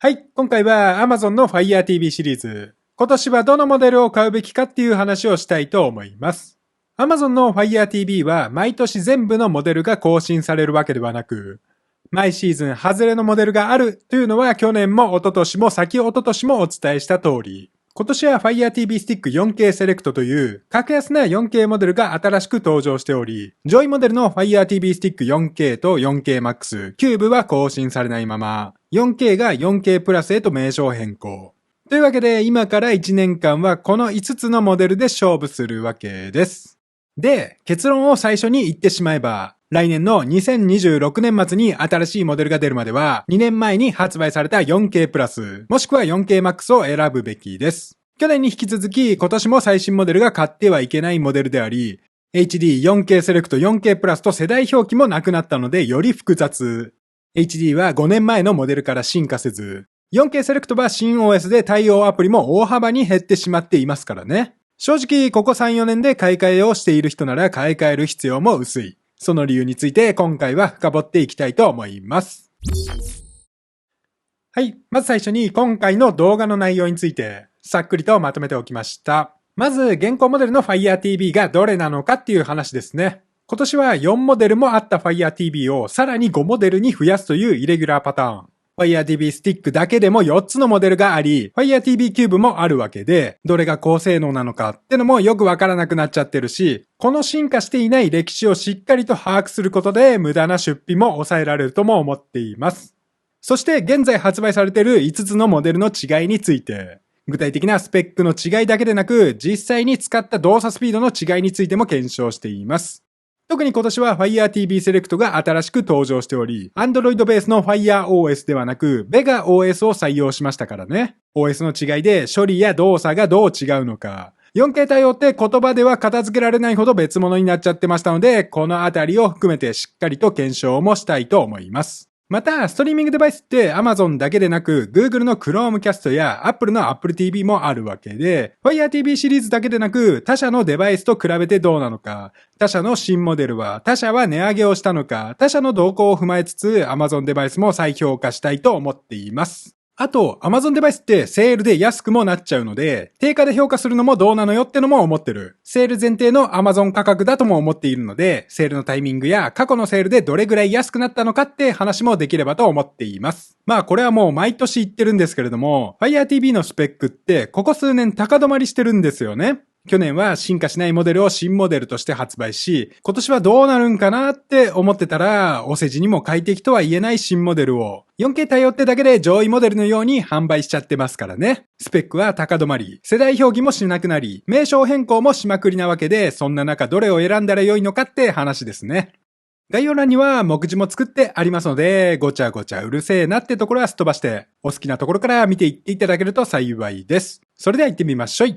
はい、今回は Amazon の Fire TV シリーズ。今年はどのモデルを買うべきかっていう話をしたいと思います。Amazon の Fire TV は毎年全部のモデルが更新されるわけではなく、毎シーズン外れのモデルがあるというのは去年も一昨年も先一昨年もお伝えした通り、今年は Fire TV Stick 4K セレクトという格安な 4K モデルが新しく登場しており、上位モデルの Fire TV Stick 4K と 4K Max、キューブは更新されないまま、4K が 4K プラスへと名称変更。というわけで今から1年間はこの5つのモデルで勝負するわけです。で、結論を最初に言ってしまえば、来年の2026年末に新しいモデルが出るまでは、2年前に発売された 4K プラス、もしくは 4K Max を選ぶべきです。去年に引き続き、今年も最新モデルが買ってはいけないモデルであり、HD、4K セレクト、4K プラスと世代表記もなくなったのでより複雑。HD は5年前のモデルから進化せず、4K セレクトは新 OS で対応アプリも大幅に減ってしまっていますからね。正直、ここ3、4年で買い替えをしている人なら買い替える必要も薄い。その理由について今回は深掘っていきたいと思います。はい、まず最初に今回の動画の内容についてさっくりとまとめておきました。まず現行モデルの Fire TV がどれなのかっていう話ですね。今年は4モデルもあった Fire TV をさらに5モデルに増やすというイレギュラーパターン。Fire TV Stick だけでも4つのモデルがあり、Fire TV Cube もあるわけで、どれが高性能なのかってのもよくわからなくなっちゃってるし、この進化していない歴史をしっかりと把握することで無駄な出費も抑えられるとも思っています。そして現在発売されている5つのモデルの違いについて、具体的なスペックの違いだけでなく、実際に使った動作スピードの違いについても検証しています。特に今年は Fire TV Select が新しく登場しており、Android ベースの Fire OS ではなく、Vega OS を採用しましたからね。OS の違いで処理や動作がどう違うのか。4K 対応って言葉では片付けられないほど別物になっちゃってましたので、このあたりを含めてしっかりと検証もしたいと思います。また、ストリーミングデバイスって Amazon だけでなく Google の Chromecast や Apple の Apple TV もあるわけで、Fire TV シリーズだけでなく他社のデバイスと比べてどうなのか、他社の新モデルは他社は値上げをしたのか、他社の動向を踏まえつつ Amazon デバイスも再評価したいと思っています。あと、Amazon デバイスってセールで安くもなっちゃうので、定価で評価するのもどうなのよってのも思ってる。セール前提の Amazon 価格だとも思っているので、セールのタイミングや過去のセールでどれぐらい安くなったのかって話もできればと思っています。まあこれはもう毎年言ってるんですけれども、Fire TV のスペックってここ数年高止まりしてるんですよね。去年は進化しないモデルを新モデルとして発売し、今年はどうなるんかなって思ってたら、お世辞にも快適とは言えない新モデルを 4K 対応ってだけで上位モデルのように販売しちゃってますからね。スペックは高止まり、世代表記もしなくなり、名称変更もしまくりなわけで、そんな中どれを選んだらよいのかって話ですね。概要欄には目次も作ってありますので、ごちゃごちゃうるせえなってところはすっ飛ばして、お好きなところから見ていっていただけると幸いです。それでは行ってみましょう。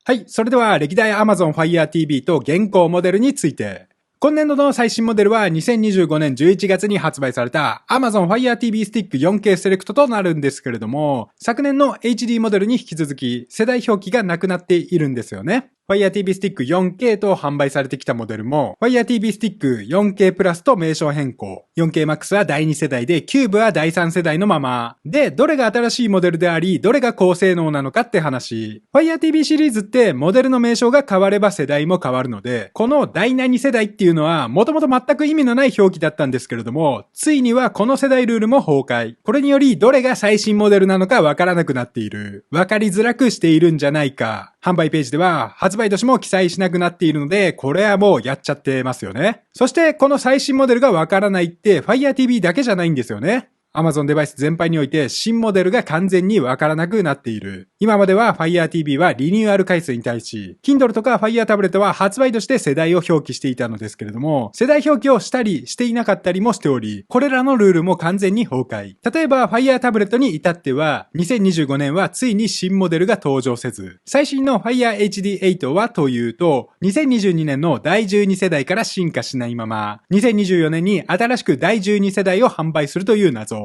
はい。それでは歴代 Amazon Fire TV と現行モデルについて。今年度の最新モデルは2025年11月に発売された Amazon Fire TV Stick 4K Select となるんですけれども、昨年の HD モデルに引き続き世代表記がなくなっているんですよね。Fire TV Stick 4K と販売されてきたモデルも Fire TV Stick 4K プラスと名称変更。4K Max は第2世代で Cube は第3世代のまま。で、どれが新しいモデルであり、どれが高性能なのかって話。Fire TV シリーズってモデルの名称が変われば世代も変わるので、この第2世代っていうのはもともと全く意味のない表記だったんですけれども、ついにはこの世代ルールも崩壊。これによりどれが最新モデルなのかわからなくなっている。わかりづらくしているんじゃないか。販売ページでは発売年も記載しなくなっているので、これはもうやっちゃってますよね。そしてこの最新モデルがわからないって Fire TV だけじゃないんですよね。Amazon デバイス全般において新モデルが完全にわからなくなっている。今までは Fire TV はリニューアル回数に対し、Kindle とか Fire タブレットは発売として世代を表記していたのですけれども、世代表記をしたりしていなかったりもしており、これらのルールも完全に崩壊。例えば Fire タブレットに至っては、2025年はついに新モデルが登場せず、最新の Fire HD8 はというと、2022年の第12世代から進化しないまま、2024年に新しく第12世代を販売するという謎。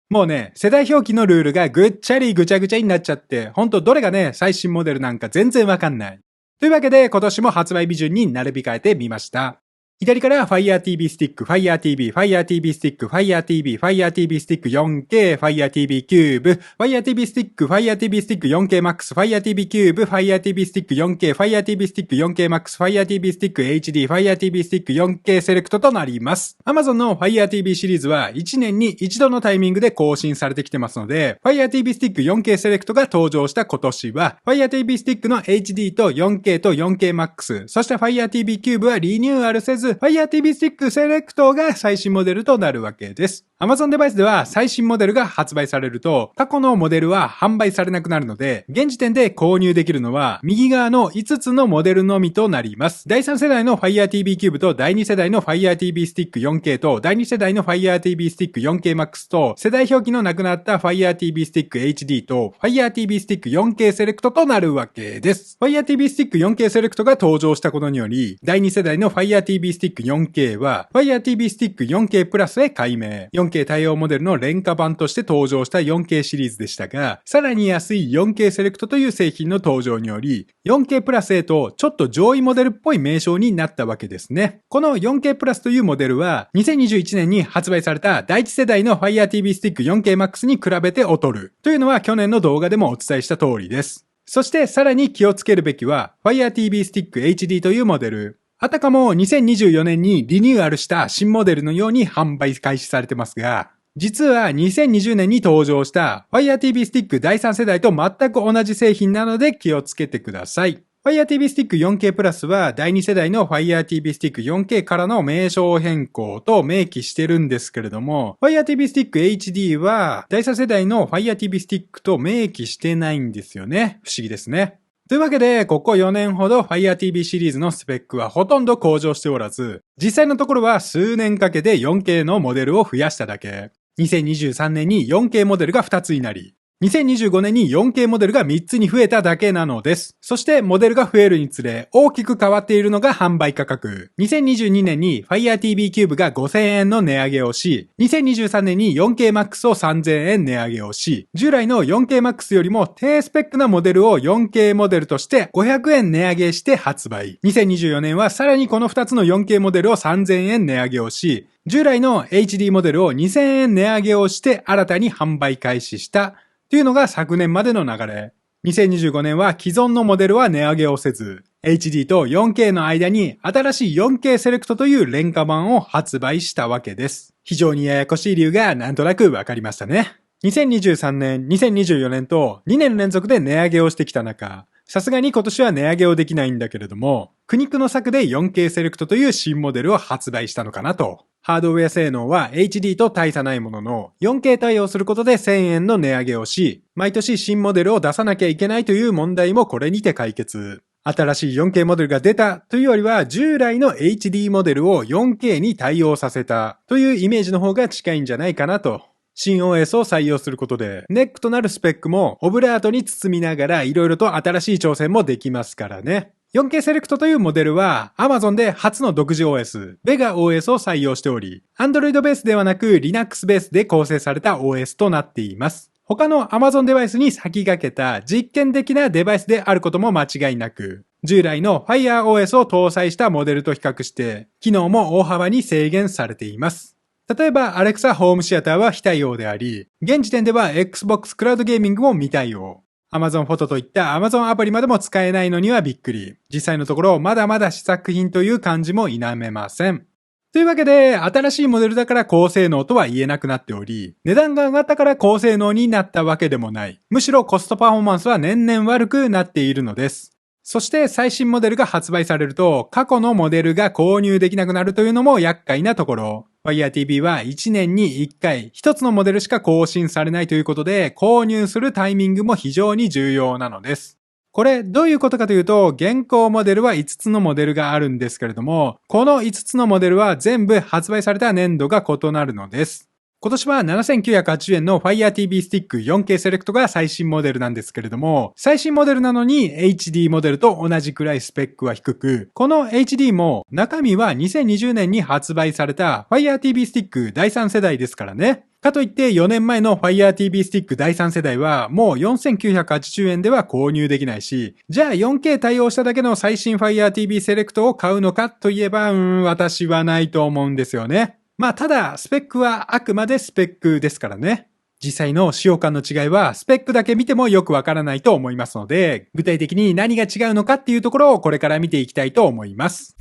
もうね、世代表記のルールがぐっちゃりぐちゃぐちゃになっちゃって、ほんとどれがね、最新モデルなんか全然わかんない。というわけで今年も発売日順に並び替えてみました。左から Fire TV スティック、Fire TV、Fire TV スティック、Fire TV、Fire TV スティック 4K、Fire TV キューブ、Fire TV スティック、Fire TV スティック 4K Max、Fire TV キューブ、Fire TV スティック 4K、Fire TV スティック 4K Max、Fire TV スティック HD、Fire TV スティック 4K セレクトとなります。Amazon の Fire TV シリーズは1年に一度のタイミングで更新されてきてますので、Fire TV スティック 4K セレクトが登場した今年は、Fire TV スティックの HD と 4K と 4K Max、そして Fire TV キューブはリニューアルせず、Fire TV スティックセレクトが最新モデルとなるわけです。Amazon デバイスでは最新モデルが発売されると、過去のモデルは販売されなくなるので、現時点で購入できるのは右側の5つのモデルのみとなります。第3世代の Fire TV Cube と第2世代の Fire TV Stick 4K と第2世代の Fire TV Stick 4K Max と世代表記のなくなった Fire TV Stick HD と Fire TV Stick 4K セレクトとなるわけです。Fire TV Stick 4K セレクトが登場したことにより、第2世代の Fire TV Stick 4K は Fire TV Stick 4K プラスへ改名。4K 対応モデルの廉価版として登場した 4K シリーズでしたが、さらに安い 4K セレクトという製品の登場により、4K プラスへとちょっと上位モデルっぽい名称になったわけですね。この 4K プラスというモデルは、2021年に発売された第1世代の Fire TV Stick 4K Max に比べて劣る。というのは去年の動画でもお伝えした通りです。そしてさらに気をつけるべきは Fire TV Stick HD というモデル。あたかも2024年にリニューアルした新モデルのように販売開始されてますが、実は2020年に登場した Fire TV Stick 第3世代と全く同じ製品なので気をつけてください。Fire TV Stick 4K プラスは第2世代の Fire TV Stick 4K からの名称変更と明記してるんですけれども、Fire TV Stick HD は第3世代の Fire TV Stick と明記してないんですよね。不思議ですね。というわけで、ここ4年ほど Fire TV シリーズのスペックはほとんど向上しておらず、実際のところは数年かけて 4K のモデルを増やしただけ。2023年に 4K モデルが2つになり、2025年に 4K モデルが3つに増えただけなのです。そしてモデルが増えるにつれ大きく変わっているのが販売価格。2022年に Fire TV Cube が5000円の値上げをし、2023年に 4K Max を3000円値上げをし、従来の 4K Max よりも低スペックなモデルを 4K モデルとして500円値上げして発売。2024年はさらにこの2つの 4K モデルを3000円値上げをし、従来の HD モデルを2000円値上げをして新たに販売開始したというのが昨年までの流れ。2025年は既存のモデルは値上げをせず、HD と 4K の間に新しい 4K セレクトという廉価版を発売したわけです。非常にややこしい理由がなんとなくわかりましたね。2023年、2024年と2年連続で値上げをしてきた中、さすがに今年は値上げをできないんだけれども、苦肉の策で 4K セレクトという新モデルを発売したのかなと。ハードウェア性能は HD と大差ないものの、4K 対応することで1000円の値上げをし、毎年新モデルを出さなきゃいけないという問題もこれにて解決。新しい 4K モデルが出たというよりは、従来の HD モデルを 4K に対応させたというイメージの方が近いんじゃないかなと。新 OS を採用することで、ネックとなるスペックもオブラートに包みながら色々と新しい挑戦もできますからね。4K セレクトというモデルは Amazon で初の独自 OS、Vega OS を採用しており、Android ベースではなく Linux ベースで構成された OS となっています。他の Amazon デバイスに先駆けた実験的なデバイスであることも間違いなく、従来の Fire OS を搭載したモデルと比較して、機能も大幅に制限されています。例えば Alexa ホームシアターは非対応であり、現時点では Xbox クラウドゲーミングも未対応。Amazon フォトといった Amazon アプリまでも使えないのにはびっくり。実際のところまだまだ試作品という感じも否めません。というわけで、新しいモデルだから高性能とは言えなくなっており、値段が上がったから高性能になったわけでもない。むしろコストパフォーマンスは年々悪くなっているのです。そして最新モデルが発売されると、過去のモデルが購入できなくなるというのも厄介なところ。Fire TV は1年に1回、1つのモデルしか更新されないということで、購入するタイミングも非常に重要なのです。これどういうことかというと、現行モデルは5つのモデルがあるんですけれども、この5つのモデルは全部発売された年度が異なるのです。今年は7980円の Fire TV Stick 4K セレクトが最新モデルなんですけれども、最新モデルなのに HD モデルと同じくらいスペックは低く、この HD も中身は2020年に発売された Fire TV Stick 第3世代ですからね。かといって4年前の Fire TV Stick 第3世代はもう4980円では購入できないし、じゃあ 4K 対応しただけの最新 Fire TV Select を買うのかといえば、私はないと思うんですよね。まあただ、スペックはあくまでスペックですからね。実際の使用感の違いはスペックだけ見てもよくわからないと思いますので、具体的に何が違うのかっていうところをこれから見ていきたいと思います。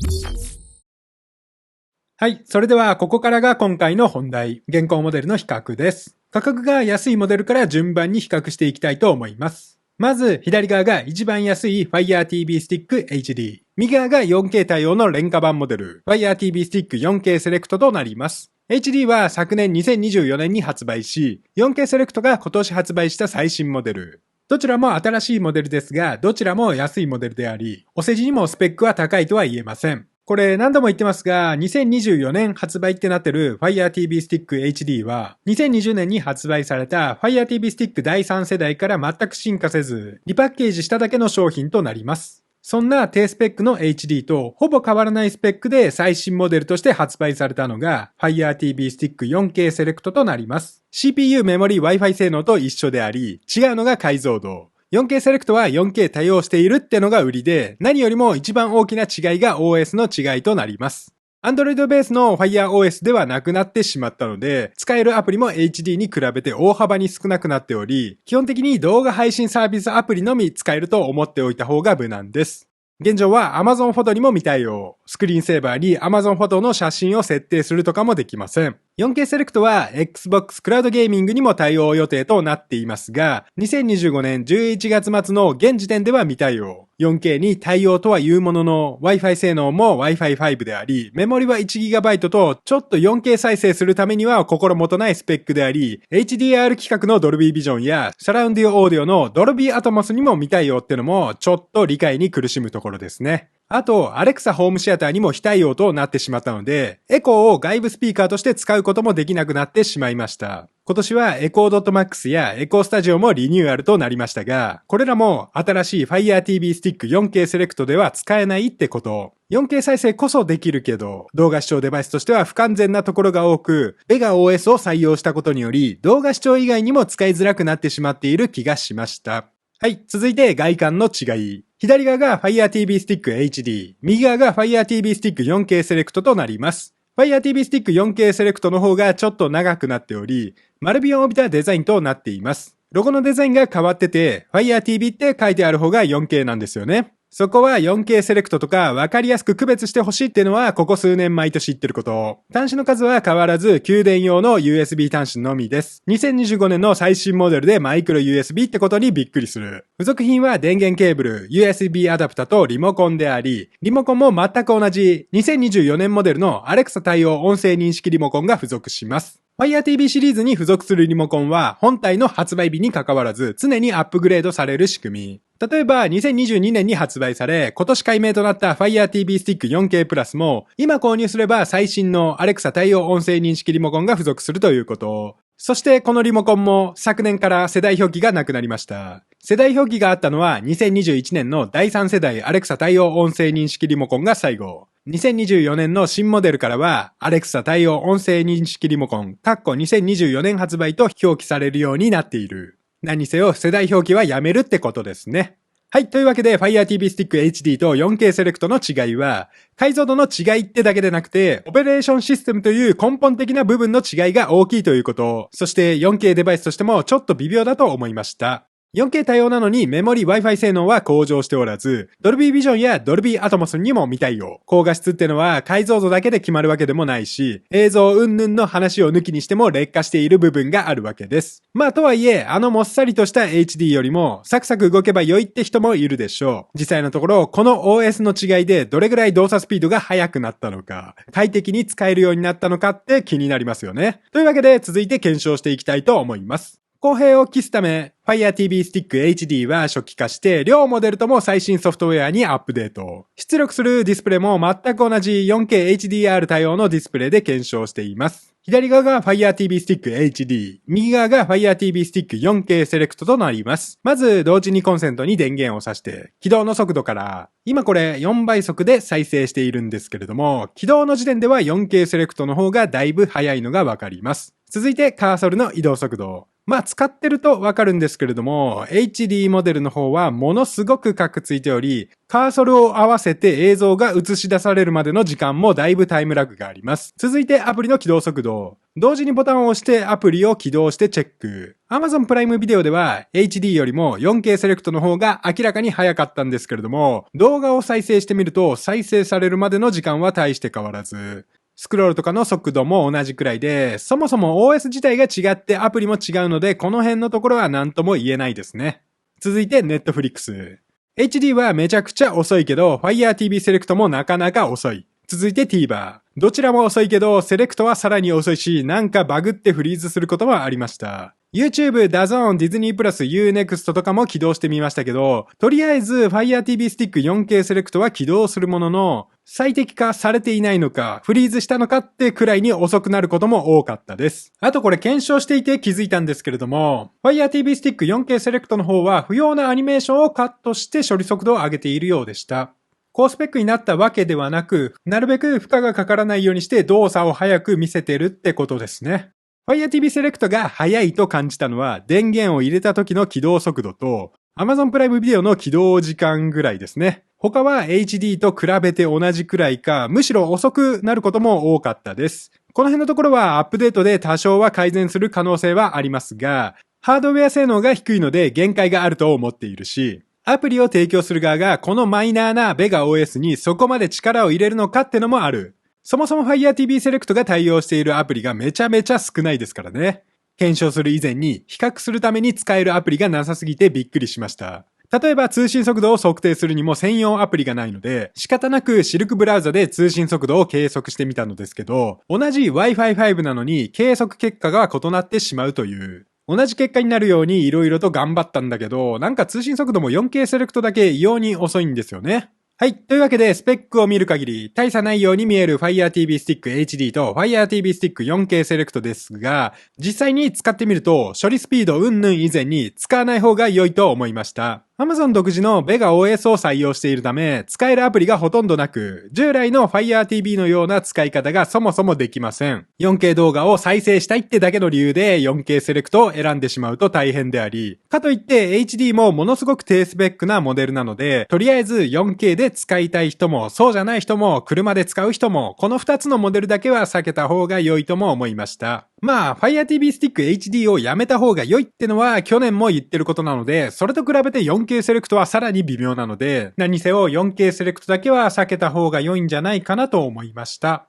はい。それでは、ここからが今回の本題。現行モデルの比較です。価格が安いモデルから順番に比較していきたいと思います。まず、左側が一番安い Fire TV Stick HD。右側が 4K 対応の廉価版モデル Fire TV Stick 4K Select となります。HD は昨年2024年に発売し、4K Select が今年発売した最新モデル。どちらも新しいモデルですが、どちらも安いモデルであり、お世辞にもスペックは高いとは言えません。これ何度も言ってますが、2024年発売ってなってる Fire TV Stick HD は、2020年に発売された Fire TV Stick 第3世代から全く進化せず、リパッケージしただけの商品となります。そんな低スペックの HD とほぼ変わらないスペックで最新モデルとして発売されたのが Fire TV Stick 4K Select となります。CPU メモリ Wi-Fi 性能と一緒であり、違うのが解像度。4K セレクトは 4K 対応しているってのが売りで、何よりも一番大きな違いが OS の違いとなります。Android ベースの FireOS ではなくなってしまったので、使えるアプリも HD に比べて大幅に少なくなっており、基本的に動画配信サービスアプリのみ使えると思っておいた方が無難です。現状は Amazon フォトにも未対応。スクリーンセーバーに Amazon フォトの写真を設定するとかもできません。4K セレクトは Xbox クラウドゲーミングにも対応予定となっていますが、2025年11月末の現時点では未対応。4K に対応とは言うものの Wi-Fi 性能も Wi-Fi 5であり、メモリは 1GB とちょっと 4K 再生するためには心もとないスペックであり、HDR 規格の Dolby Vision やサラウンディオーディオの Dolby Atmos にも未対応ってのもちょっと理解に苦しむところですね。あと、Alexa ホームシアターにも非対応となってしまったので、エコーを外部スピーカーとして使うこともできなくなってしまいました。今年は Echo.Max や Echo Studio もリニューアルとなりましたが、これらも新しい Fire TV Stick 4K Select では使えないってこと。4K 再生こそできるけど、動画視聴デバイスとしては不完全なところが多く、Vega OS を採用したことにより、動画視聴以外にも使いづらくなってしまっている気がしました。はい、続いて外観の違い。左側が Fire TV Stick HD、右側が Fire TV Stick 4K Select となります。Fire TV Stick 4K Select の方がちょっと長くなっており、丸ビを帯びたデザインとなっています。ロゴのデザインが変わってて、Fire TV って書いてある方が 4K なんですよね。そこは 4K セレクトとか分かりやすく区別してほしいっていうのはここ数年毎年言ってること。端子の数は変わらず給電用の USB 端子のみです。2025年の最新モデルでマイクロ USB ってことにびっくりする。付属品は電源ケーブル、USB アダプタとリモコンであり、リモコンも全く同じ2024年モデルの Alexa 対応音声認識リモコンが付属します。Fire TV シリーズに付属するリモコンは本体の発売日に関わらず常にアップグレードされる仕組み。例えば2022年に発売され今年改名となった Fire TV Stick 4K プラスも今購入すれば最新の Alexa 対応音声認識リモコンが付属するということ。そしてこのリモコンも昨年から世代表記がなくなりました。世代表記があったのは2021年の第3世代 Alexa 対応音声認識リモコンが最後。2024年の新モデルからは Alexa 対応音声認識リモコン2024年発売と表記されるようになっている。何にせよ世代表記はやめるってことですね。はい。というわけで Fire TV Stick HD と 4K セレクトの違いは解像度の違いってだけでなくてオペレーションシステムという根本的な部分の違いが大きいということ。そして 4K デバイスとしてもちょっと微妙だと思いました。4K 対応なのにメモリ Wi-Fi 性能は向上しておらず、Dolby Vision や Dolby Atmos にも未対応。高画質ってのは解像度だけで決まるわけでもないし、映像云々の話を抜きにしても劣化している部分があるわけです。まあとはいえ、もっさりとした HD よりもサクサク動けば良いって人もいるでしょう。実際のところ、この OS の違いでどれぐらい動作スピードが速くなったのか、快適に使えるようになったのかって気になりますよね。というわけで続いて検証していきたいと思います。公平を期すため、Fire TV Stick HD は初期化して、両モデルとも最新ソフトウェアにアップデート。出力するディスプレイも全く同じ 4K HDR 対応のディスプレイで検証しています。左側が Fire TV Stick HD、右側が Fire TV Stick 4K セレクトとなります。まず、同時にコンセントに電源を挿して、起動の速度から、今これ4倍速で再生しているんですけれども、起動の時点では 4K セレクトの方がだいぶ速いのがわかります。続いてカーソルの移動速度。使ってるとわかるんですけれども、HD モデルの方はものすごくカクついており、カーソルを合わせて映像が映し出されるまでの時間もだいぶタイムラグがあります。続いてアプリの起動速度。同時にボタンを押してアプリを起動してチェック。Amazon プライムビデオでは HD よりも 4K セレクトの方が明らかに早かったんですけれども、動画を再生してみると再生されるまでの時間は大して変わらず、スクロールとかの速度も同じくらいで、そもそも OS 自体が違ってアプリも違うので、この辺のところは何とも言えないですね。続いて Netflix。HD はめちゃくちゃ遅いけど、Fire TV セレクトもなかなか遅い。続いて TVer。どちらも遅いけど、セレクトはさらに遅いし、なんかバグってフリーズすることもありました。YouTube、DAZN、Disney+、Unext とかも起動してみましたけど、とりあえず Fire TV Stick 4K セレクトは起動するものの、最適化されていないのか、フリーズしたのかってくらいに遅くなることも多かったです。あとこれ検証していて気づいたんですけれども、Fire TV Stick 4K セレクトの方は不要なアニメーションをカットして処理速度を上げているようでした。高スペックになったわけではなく、なるべく負荷がかからないようにして動作を早く見せてるってことですね。Fire TV Select が速いと感じたのは電源を入れた時の起動速度と Amazon プライムビデオの起動時間ぐらいですね。他は HD と比べて同じくらいか、むしろ遅くなることも多かったです。この辺のところはアップデートで多少は改善する可能性はありますが、ハードウェア性能が低いので限界があると思っているし、アプリを提供する側がこのマイナーな Vega OS にそこまで力を入れるのかってのもある。そもそも Fire TV Select が対応しているアプリがめちゃめちゃ少ないですからね。検証する以前に比較するために使えるアプリがなさすぎてびっくりしました。例えば通信速度を測定するにも専用アプリがないので、仕方なくシルクブラウザで通信速度を計測してみたのですけど、同じ Wi-Fi 5なのに計測結果が異なってしまうという。同じ結果になるように色々と頑張ったんだけど、なんか通信速度も 4K セレクトだけ異様に遅いんですよね。はい。というわけで、スペックを見る限り、大差ないように見える Fire TV Stick HD と Fire TV Stick 4K セレクトですが、実際に使ってみると、処理スピード云々以前に使わない方が良いと思いました。Amazon 独自の Vega OS を採用しているため、使えるアプリがほとんどなく、従来の Fire TV のような使い方がそもそもできません。4K 動画を再生したいってだけの理由で 4K セレクトを選んでしまうと大変であり、かといって HD もものすごく低スペックなモデルなので、とりあえず 4K で使いたい人も、そうじゃない人も、車で使う人も、この2つのモデルだけは避けた方が良いとも思いました。Fire TV Stick HD をやめた方が良いってのは去年も言ってることなので、それと比べて 4K セレクトはさらに微妙なので、何せよ 4K セレクトだけは避けた方が良いんじゃないかなと思いました。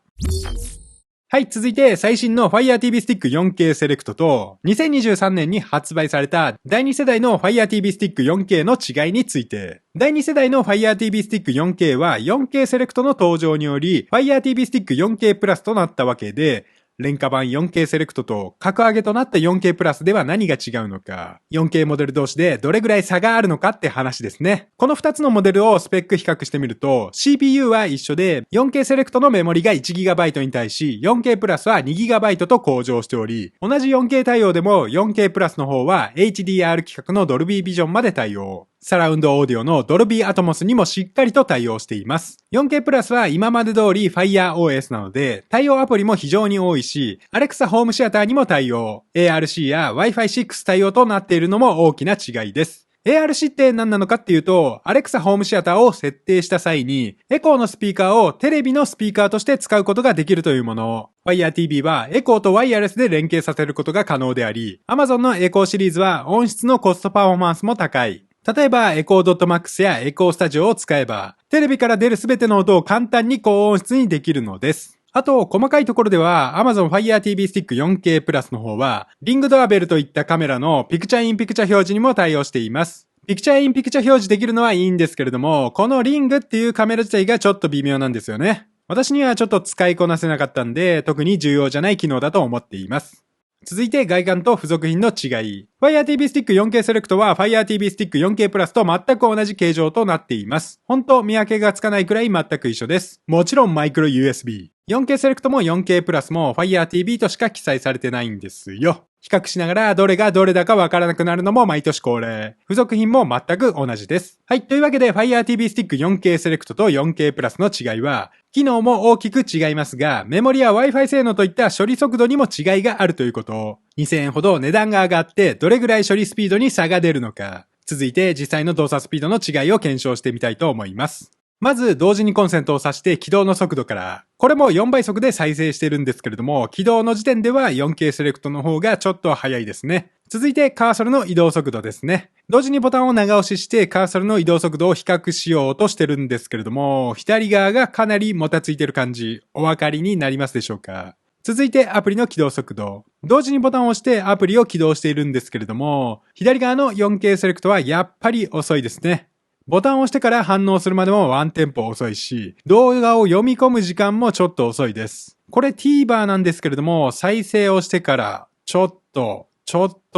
はい、続いて最新の Fire TV Stick 4K セレクトと2023年に発売された第2世代の Fire TV Stick 4K の違いについて。第2世代の Fire TV Stick 4K は 4K セレクトの登場により Fire TV Stick 4K プラスとなったわけで、廉価版 4K セレクトと格上げとなった 4K プラスでは何が違うのか、4K モデル同士でどれぐらい差があるのかって話ですね。この2つのモデルをスペック比較してみると、CPU は一緒で 4K セレクトのメモリが 1GB に対し 4K プラスは 2GB と向上しており、同じ 4K 対応でも 4K プラスの方は HDR 規格のドルビービジョンまで対応。サラウンドオーディオのドルビーアトモスにもしっかりと対応しています。4K プラスは今まで通り Fire OS なので、対応アプリも非常に多いし、Alexa ホームシアターにも対応。ARC や Wi-Fi 6対応となっているのも大きな違いです。ARC って何なのかっていうと、Alexa ホームシアターを設定した際に、エコーのスピーカーをテレビのスピーカーとして使うことができるというもの。Fire TV はエコーとワイヤレスで連携させることが可能であり、Amazon のエコーシリーズは音質のコストパフォーマンスも高い。例えば、エコー .max やエコースタジオを使えば、テレビから出るすべての音を簡単に高音質にできるのです。あと、細かいところでは、Amazon Fire TV Stick 4K プラスの方は、リングドアベルといったカメラのピクチャーインピクチャー表示にも対応しています。ピクチャーインピクチャー表示できるのはいいんですけれども、このリングっていうカメラ自体がちょっと微妙なんですよね。私にはちょっと使いこなせなかったんで、特に重要じゃない機能だと思っています。続いて外観と付属品の違い。Fire TV Stick 4K セレクトは Fire TV Stick 4K プラスと全く同じ形状となっています。ほんと見分けがつかないくらい全く一緒です。もちろんマイクロ USB。4K セレクトも 4K プラスも Fire TV としか記載されてないんですよ。比較しながらどれがどれだかわからなくなるのも毎年恒例。付属品も全く同じです。はい。というわけで Fire TV Stick 4K セレクトと 4K プラスの違いは、機能も大きく違いますが、メモリや Wi-Fi 性能といった処理速度にも違いがあるということ。2000円ほど値段が上がってどれぐらい処理スピードに差が出るのか。続いて実際の動作スピードの違いを検証してみたいと思います。まず同時にコンセントを挿して起動の速度から。これも4倍速で再生してるんですけれども、起動の時点では 4K セレクトの方がちょっと早いですね。続いてカーソルの移動速度ですね。同時にボタンを長押ししてカーソルの移動速度を比較しようとしてるんですけれども、左側がかなりもたついてる感じ、お分かりになりますでしょうか？続いてアプリの起動速度。同時にボタンを押してアプリを起動しているんですけれども、左側の 4K セレクトはやっぱり遅いですね。ボタンを押してから反応するまでもワンテンポ遅いし、動画を読み込む時間もちょっと遅いです。これ TVer なんですけれども、再生をしてからちょっと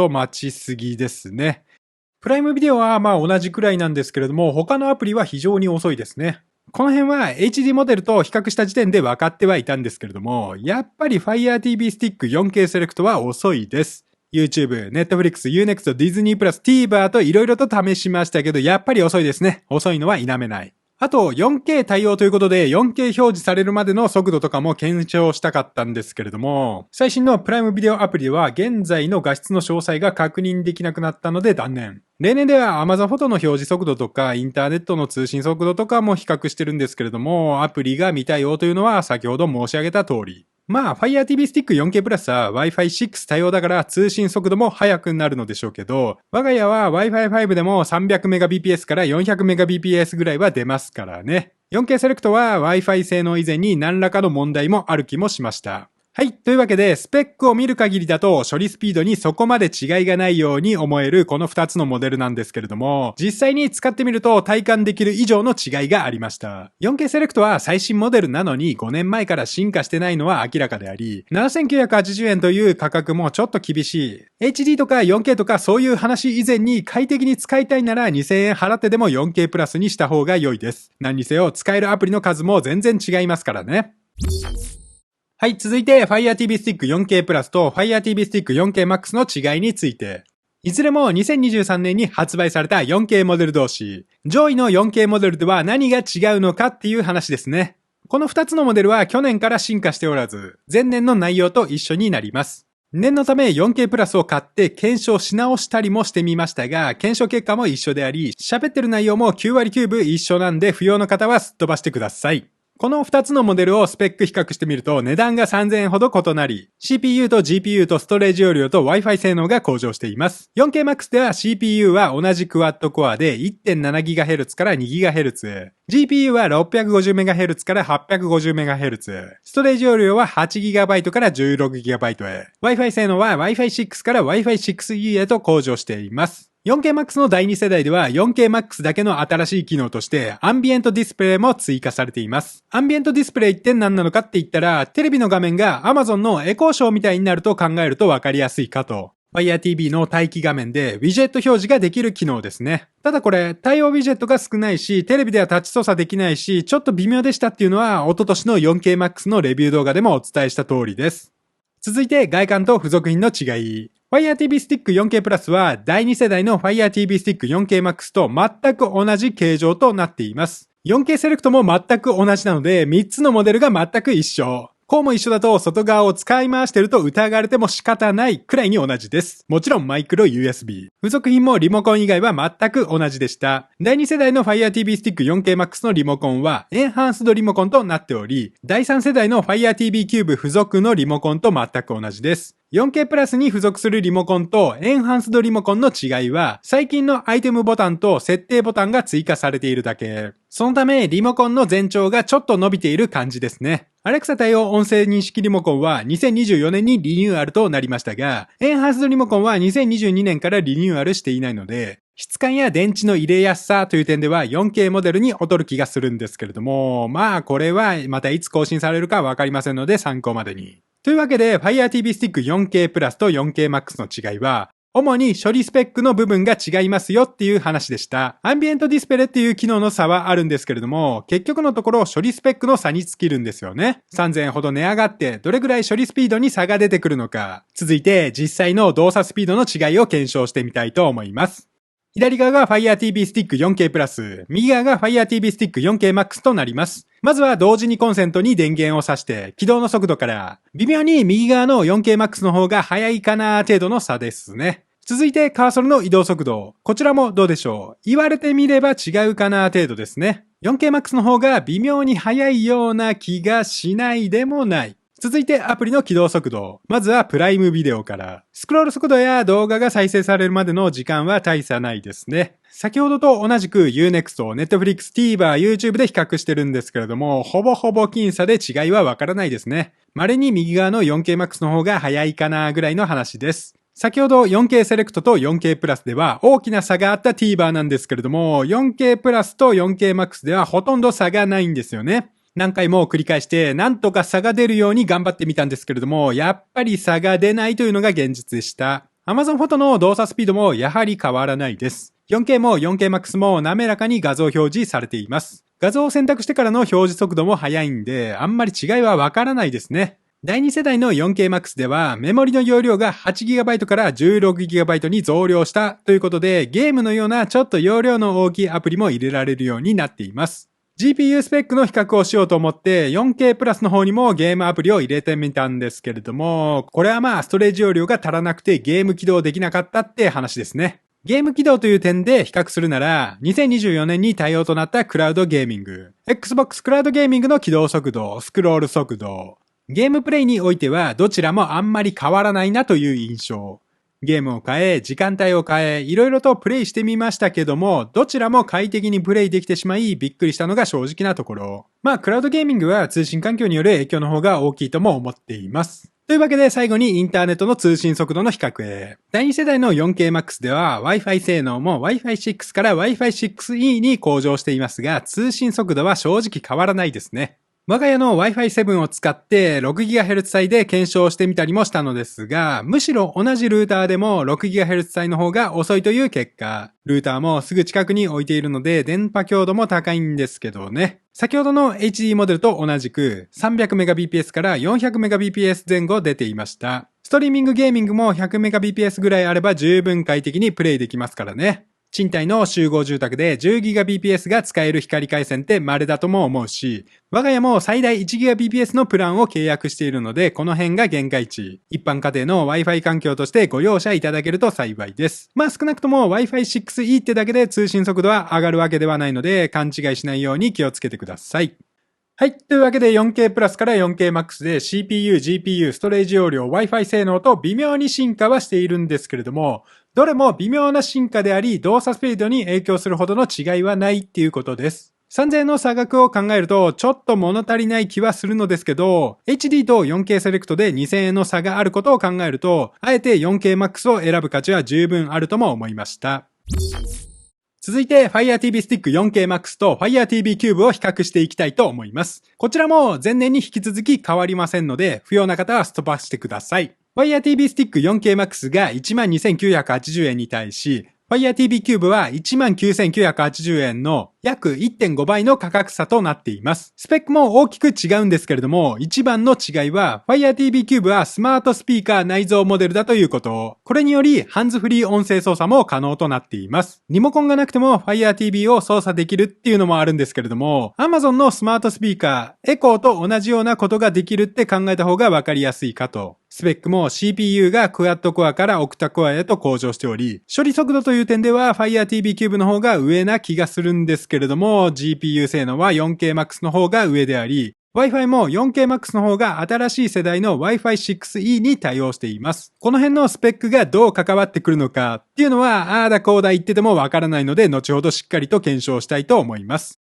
待ちすぎですね。プライムビデオは同じくらいなんですけれども、他のアプリは非常に遅いですね。この辺は HD モデルと比較した時点で分かってはいたんですけれども、やっぱり Fire TV Stick 4K セレクトは遅いです。YouTube、Netflix、Unext、Disney+、TVer と色々と試しましたけど、やっぱり遅いですね。遅いのは否めない。あと、4K 対応ということで、4K 表示されるまでの速度とかも検証したかったんですけれども、最新のプライムビデオアプリでは、現在の画質の詳細が確認できなくなったので断念。例年では Amazon フォトの表示速度とか、インターネットの通信速度とかも比較してるんですけれども、アプリが未対応というのは先ほど申し上げた通り。Fire TV Stick 4K プラスは Wi-Fi 6対応だから通信速度も速くなるのでしょうけど、我が家は Wi-Fi 5でも 300Mbps から 400Mbps ぐらいは出ますからね。4K セレクトは Wi-Fi 性能以前に何らかの問題もある気もしました。はい。というわけで、スペックを見る限りだと処理スピードにそこまで違いがないように思えるこの2つのモデルなんですけれども、実際に使ってみると体感できる以上の違いがありました。4K セレクトは最新モデルなのに5年前から進化してないのは明らかであり、7980円という価格もちょっと厳しい。HD とか 4K とかそういう話以前に快適に使いたいなら2000円払ってでも 4K プラスにした方が良いです。何にせよ使えるアプリの数も全然違いますからね。はい、続いて Fire TV Stick 4K プラスと Fire TV Stick 4K Max の違いについて。いずれも2023年に発売された 4K モデル同士。上位の 4K モデルでは何が違うのかっていう話ですね。この2つのモデルは去年から進化しておらず、前年の内容と一緒になります。念のため 4K プラスを買って検証し直したりもしてみましたが、検証結果も一緒であり、喋ってる内容も9割9分一緒なんで不要の方はすっ飛ばしてください。この2つのモデルをスペック比較してみると値段が3000円ほど異なり、CPU と GPU とストレージ容量と Wi-Fi 性能が向上しています。4K Max では CPU は同じクワッドコアで 1.7GHz から 2GHz。GPU は 650MHz から 850MHz。ストレージ容量は 8GB から 16GB へ。Wi-Fi 性能は Wi-Fi 6 から Wi-Fi 6E へと向上しています。4K Max の第2世代では 4K Max だけの新しい機能としてアンビエントディスプレイも追加されています。アンビエントディスプレイって何なのかって言ったら、テレビの画面が Amazon のエコーショーみたいになると考えるとわかりやすいかと。Fire TV の待機画面でウィジェット表示ができる機能ですね。ただこれ、対応ウィジェットが少ないし、テレビではタッチ操作できないし、ちょっと微妙でしたっていうのは、一昨年の 4K Max のレビュー動画でもお伝えした通りです。続いて外観と付属品の違い。Fire TV Stick 4K プラスは第2世代の Fire TV Stick 4K Max と全く同じ形状となっています。4K セレクトも全く同じなので3つのモデルが全く一緒。こうも一緒だと外側を使い回してると疑われても仕方ないくらいに同じです。もちろんマイクロ USB。付属品もリモコン以外は全く同じでした。第2世代の Fire TV Stick 4K Max のリモコンはエンハンスドリモコンとなっており、第3世代の Fire TV Cube 付属のリモコンと全く同じです。4K プラスに付属するリモコンとエンハンスドリモコンの違いは、最近のアイテムボタンと設定ボタンが追加されているだけ。そのため、リモコンの全長がちょっと伸びている感じですね。Alexa 対応音声認識リモコンは2024年にリニューアルとなりましたが、エンハンスドリモコンは2022年からリニューアルしていないので、質感や電池の入れやすさという点では 4K モデルに劣る気がするんですけれども、これはまたいつ更新されるかわかりませんので参考までに。とというわけで Fire TV Stick 4K プラスと 4K Max の違いは、主に処理スペックの部分が違いますよっていう話でした。アンビエントディスプレイっていう機能の差はあるんですけれども、結局のところ処理スペックの差に尽きるんですよね。3000円ほど値上がってどれぐらい処理スピードに差が出てくるのか。続いて実際の動作スピードの違いを検証してみたいと思います。左側が Fire TV Stick 4K プラス、右側が Fire TV Stick 4K Max となります。まずは同時にコンセントに電源を挿して起動の速度から、微妙に右側の 4K Max の方が速いかな程度の差ですね。続いてカーソルの移動速度。こちらもどうでしょう。言われてみれば違うかな程度ですね。4K Max の方が微妙に速いような気がしないでもない。続いてアプリの起動速度。まずはプライムビデオから。スクロール速度や動画が再生されるまでの時間は大差ないですね。先ほどと同じく Unext、Netflix、TVer、YouTube で比較してるんですけれども、ほぼほぼ僅差で違いはわからないですね。稀に右側の 4K Max の方が早いかなぐらいの話です。先ほど 4K セレクトと 4K プラスでは大きな差があった TVer なんですけれども、4K プラスと 4K Max ではほとんど差がないんですよね。何回も繰り返してなんとか差が出るように頑張ってみたんですけれども、やっぱり差が出ないというのが現実でした。Amazon フォトの動作スピードもやはり変わらないです。4K も 4K Max も滑らかに画像表示されています。画像を選択してからの表示速度も速いんで、あんまり違いはわからないですね。第2世代の 4K Max ではメモリの容量が 8GB から 16GB に増量したということで、ゲームのようなちょっと容量の大きいアプリも入れられるようになっています。GPU スペックの比較をしようと思って 4K プラスの方にもゲームアプリを入れてみたんですけれども、これはまあストレージ容量が足らなくてゲーム起動できなかったって話ですね。ゲーム起動という点で比較するなら、2024年に対応となったクラウドゲーミング、Xbox クラウドゲーミングの起動速度、スクロール速度、ゲームプレイにおいてはどちらもあんまり変わらないなという印象。ゲームを変え、時間帯を変え、いろいろとプレイしてみましたけども、どちらも快適にプレイできてしまい、びっくりしたのが正直なところ。まあ、クラウドゲーミングは通信環境による影響の方が大きいとも思っています。というわけで最後にインターネットの通信速度の比較へ。第2世代の 4K Max では Wi-Fi 性能も Wi-Fi 6から Wi-Fi 6E に向上していますが、通信速度は正直変わらないですね。我が家の Wi-Fi 7を使って 6GHz 帯で検証してみたりもしたのですが、むしろ同じルーターでも 6GHz 帯の方が遅いという結果、ルーターもすぐ近くに置いているので電波強度も高いんですけどね。先ほどの HD モデルと同じく 300Mbps から 400Mbps 前後出ていました。ストリーミングゲーミングも 100Mbps ぐらいあれば十分快適にプレイできますからね。賃貸の集合住宅で 10Gbps が使える光回線って稀だとも思うし、我が家も最大 1Gbps のプランを契約しているので、この辺が限界値。一般家庭の Wi-Fi 環境としてご容赦いただけると幸いです。まあ少なくとも Wi-Fi 6E ってだけで通信速度は上がるわけではないので、勘違いしないように気をつけてください。はい。というわけで 4K プラスから 4K Max で CPU、GPU、ストレージ容量、Wi-Fi 性能と微妙に進化はしているんですけれども、どれも微妙な進化であり、動作スピードに影響するほどの違いはないっていうことです。3000円の差額を考えると、ちょっと物足りない気はするのですけど、HD と 4K セレクトで2000円の差があることを考えると、あえて 4K Max を選ぶ価値は十分あるとも思いました。続いて Fire TV Stick 4K Max と Fire TV Cube を比較していきたいと思います。こちらも前年に引き続き変わりませんので、不要な方はストッパーしてください。Fire TV Stick 4K Max が 12,980 円に対し、Fire TV Cube は 19,980 円の約 1.5 倍の価格差となっています。スペックも大きく違うんですけれども、一番の違いは Fire TV Cube はスマートスピーカー内蔵モデルだということ。これによりハンズフリー音声操作も可能となっています。リモコンがなくても Fire TV を操作できるっていうのもあるんですけれども、Amazon のスマートスピーカー、Echo と同じようなことができるって考えた方がわかりやすいかと。スペックも CPU がクワッドコアからオクタコアへと向上しており、処理速度という点では Fire TV Cube の方が上な気がするんですけれども、GPU 性能は 4K Max の方が上であり、Wi-Fi も 4K Max の方が新しい世代の Wi-Fi 6E に対応しています。この辺のスペックがどう関わってくるのかっていうのは、あーだこーだ言っててもわからないので、後ほどしっかりと検証したいと思います。